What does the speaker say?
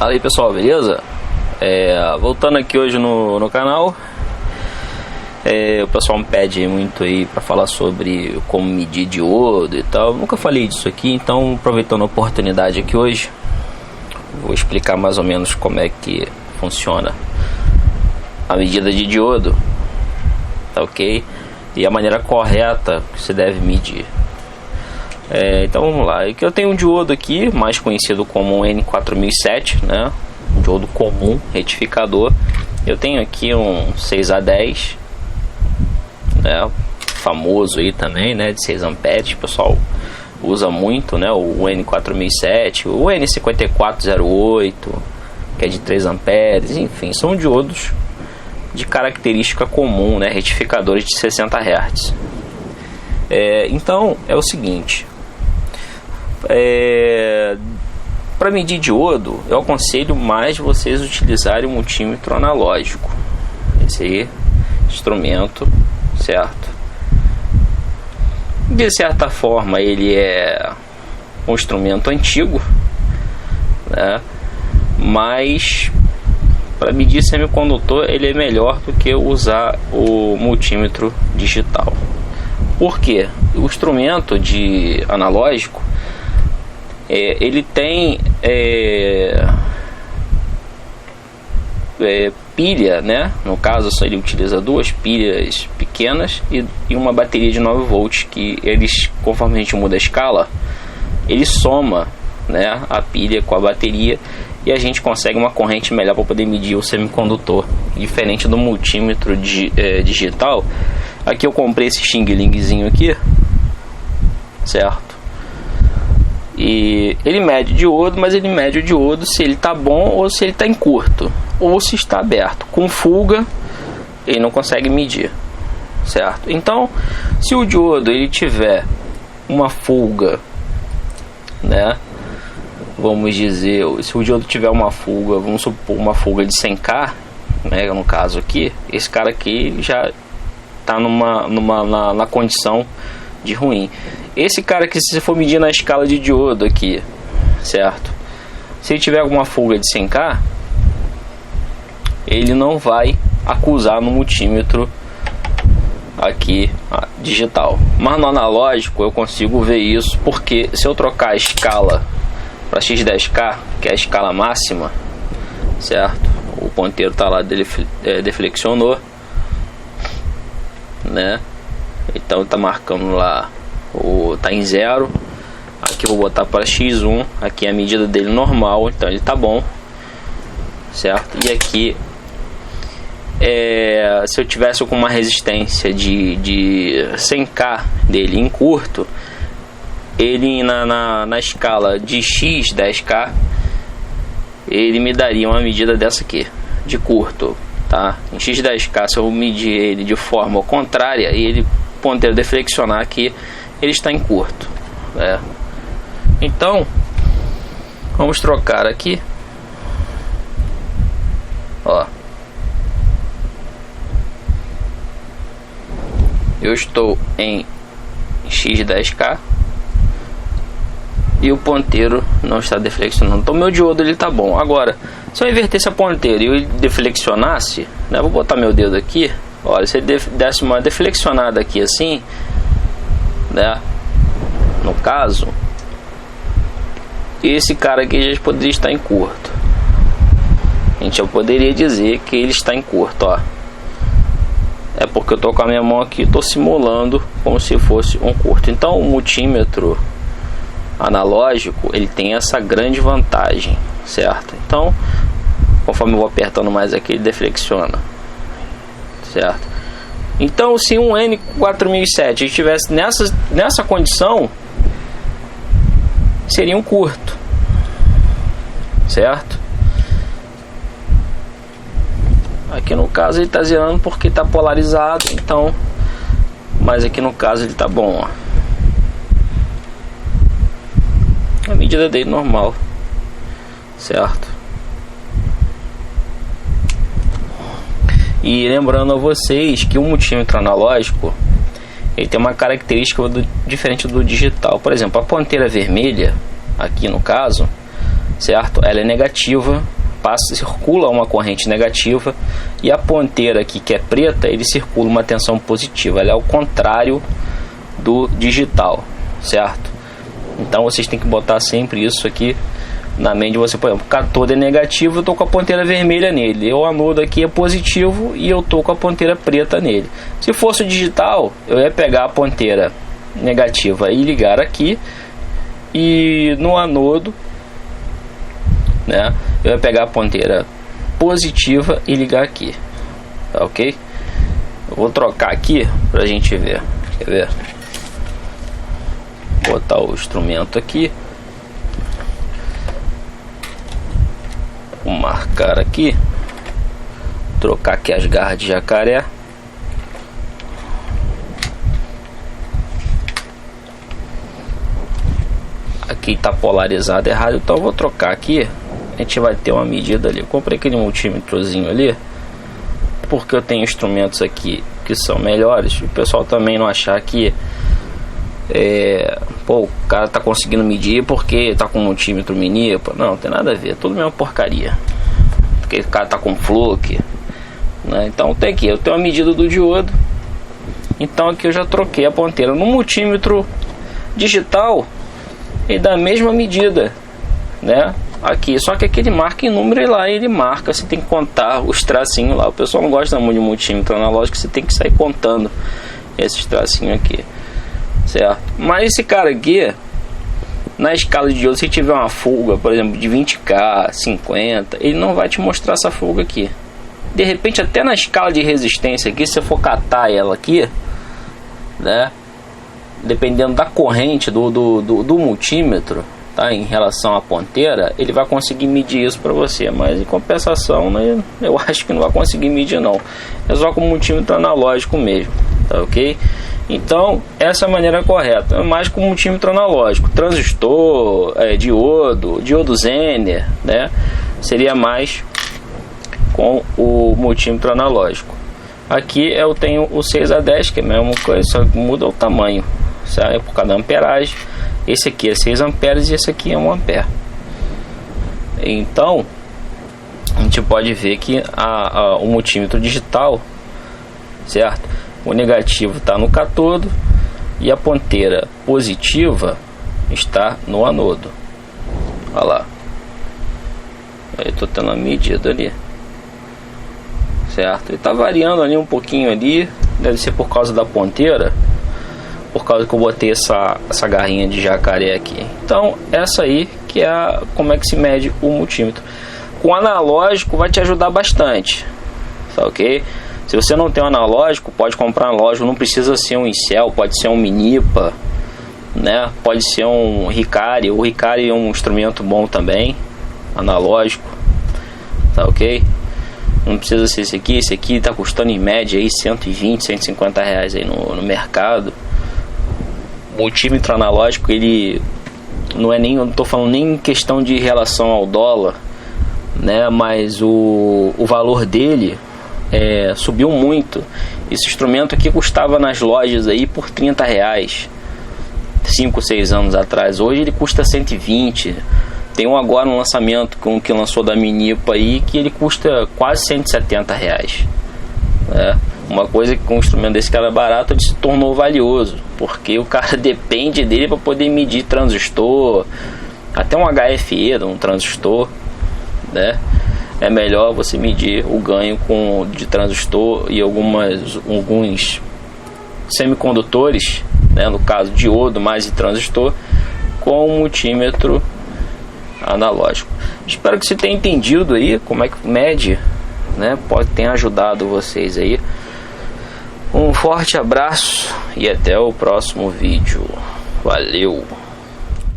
Fala aí pessoal, beleza? Voltando aqui hoje no canal, o pessoal me pede muito aí para falar sobre como medir diodo e tal. Nunca falei disso aqui, então aproveitando a oportunidade aqui hoje, vou explicar mais ou menos como é que funciona a medida de diodo, tá ok? E a maneira correta que se deve medir. Então vamos lá. Aqui eu tenho um diodo aqui, mais conhecido como um N4007, né? Um diodo comum, retificador. Eu tenho aqui um 6A10, né? Famoso aí também, né? De 6 amperes, o pessoal usa muito, né? O N4007, o N5408, que é de 3 amperes, enfim, são diodos de característica comum, né? Retificadores de 60 Hz. Então é o seguinte, para medir diodo eu aconselho mais vocês utilizarem um multímetro analógico, esse aí, instrumento, certo? De certa forma ele é um instrumento antigo, né? Mas para medir semicondutor ele é melhor do que usar o multímetro digital. Por quê? O instrumento de analógico ele tem pilha, né? No caso ele utiliza duas pilhas pequenas e uma bateria de 9 volts, que eles, conforme a gente muda a escala, ele soma, né, a pilha com a bateria e a gente consegue uma corrente melhor para poder medir o semicondutor, diferente do multímetro digital. Aqui eu comprei esse Xing Lingzinho aqui, certo? E ele mede diodo, mas ele mede o diodo se ele está bom ou se ele está em curto, ou se está aberto. Com fuga ele não consegue medir, certo? Então, se o diodo ele tiver uma fuga, né? Vamos dizer, se o diodo tiver uma fuga, vamos supor uma fuga de 100K, né? No caso aqui, esse cara aqui já está na condição de ruim. Esse cara aqui, se você for medir na escala de diodo aqui, certo? Se ele tiver alguma fuga de 100K, ele não vai acusar no multímetro aqui digital. Mas no analógico eu consigo ver isso, porque se eu trocar a escala para X10K, que é a escala máxima, certo? O ponteiro tá lá, deflexionou, né? Então tá marcando lá, tá em 0. Aqui eu vou botar para X1, aqui é a medida dele normal, então ele tá bom, certo? E aqui se eu tivesse com uma resistência de 100K dele em curto, ele na escala de X10K ele me daria uma medida dessa aqui, de curto, tá? Em X10K, se eu medir ele de forma contrária e ele ponteiro deflexionar aqui, ele está em curto, né? Então vamos trocar aqui, ó. Eu estou em X10K e o ponteiro não está deflexionando, então meu diodo ele tá bom. Agora, se eu invertesse a ponteira e ele deflexionasse, né, vou botar meu dedo aqui, olha, se ele desse uma deflexionada aqui assim, né, no caso, esse cara aqui já poderia estar em curto. A gente já poderia dizer que ele está em curto, ó. É porque eu tô com a minha mão aqui, tô simulando como se fosse um curto. Então o multímetro analógico ele tem essa grande vantagem, certo? Então conforme eu vou apertando mais aqui, ele deflexiona, certo? Então se um N4007 estivesse nessa condição, seria um curto, certo? Aqui no caso ele está zerando porque está polarizado, então, mas aqui no caso ele está bom, ó. A medida dele normal, certo? E lembrando a vocês que o multímetro analógico ele tem uma característica diferente do digital. Por exemplo, a ponteira vermelha, aqui no caso, certo? Ela é negativa, circula uma corrente negativa, e a ponteira aqui, que é preta, ele circula uma tensão positiva. Ela é o contrário do digital, certo? Então vocês têm que botar sempre isso aqui na mente de você. Por exemplo, o cátodo é negativo, eu estou com a ponteira vermelha nele. O anodo aqui é positivo e eu estou com a ponteira preta nele. Se fosse o digital, eu ia pegar a ponteira negativa e ligar aqui, e no anodo, né, eu ia pegar a ponteira positiva e ligar aqui, tá ok? Eu vou trocar aqui pra gente ver. Quer ver? Vou botar o instrumento aqui, vou marcar aqui, trocar aqui as garras de jacaré. Aqui está polarizado errado, então eu vou trocar aqui. A gente vai ter uma medida ali. Eu comprei aquele multímetrozinho ali porque eu tenho instrumentos aqui que são melhores. O pessoal também não achar que o cara tá conseguindo medir porque tá com um multímetro Minipa. Não tem nada a ver, tudo mesmo porcaria. Porque o cara tá com Fluke, né? Então tem aqui, eu tenho a medida do diodo. Então aqui eu já troquei a ponteira no multímetro digital e da mesma medida, né? Aqui, só que aqui ele marca em número, e lá ele marca, você tem que contar os tracinhos lá. O pessoal não gosta muito de multímetro analógico, você tem que sair contando esses tracinhos aqui, certo? Mas esse cara aqui, na escala de diodo, se tiver uma fuga, por exemplo, de 20K, 50, ele não vai te mostrar essa fuga aqui. De repente, até na escala de resistência aqui, se você for catar ela aqui, né, dependendo da corrente do multímetro, tá, em relação à ponteira, ele vai conseguir medir isso para você. Mas em compensação, né, eu acho que não vai conseguir medir não. É só com multímetro analógico mesmo, tá ok? Então essa é a maneira correta. É mais com multímetro analógico, transistor, diodo Zener, né, seria mais com o multímetro analógico. Aqui eu tenho o 6 a 10, que é a mesma coisa, só muda o tamanho, sabe, por cada amperagem. Esse aqui é 6 amperes e esse aqui é 1 ampere. Então a gente pode ver que o multímetro digital, certo, o negativo está no cátodo e a ponteira positiva está no anodo. Olha lá, eu estou tendo a medida ali, certo? Ele está variando ali um pouquinho ali, deve ser por causa da ponteira, por causa que eu botei essa garrinha de jacaré aqui. Então essa aí que é como é que se mede o multímetro. Com analógico vai te ajudar bastante, tá ok? Se você não tem um analógico, pode comprar analógico, não precisa ser um Incel, pode ser um Minipa, né? Pode ser um Hikari. O Hikari é um instrumento bom também, analógico, tá ok? Não precisa ser esse aqui está custando em média aí 120, 150 reais aí no mercado. Multímetro analógico, ele não é nem, eu não estou falando nem em questão de relação ao dólar, né, mas o valor dele subiu muito. Esse instrumento aqui custava nas lojas aí por 30 reais 5, 6 anos atrás. Hoje ele custa 120. Tem um agora no lançamento que lançou da Minipa aí, que ele custa quase 170 reais, né? Uma coisa que com um instrumento desse cara barato, ele se tornou valioso, porque o cara depende dele para poder medir transistor, até um HFE de um transistor, né? É melhor você medir o ganho de transistor e alguns semicondutores, né? No caso diodo mais de transistor, com um multímetro analógico. Espero que você tenha entendido aí como é que mede, né? Pode ter ajudado vocês aí. Um forte abraço e até o próximo vídeo. Valeu!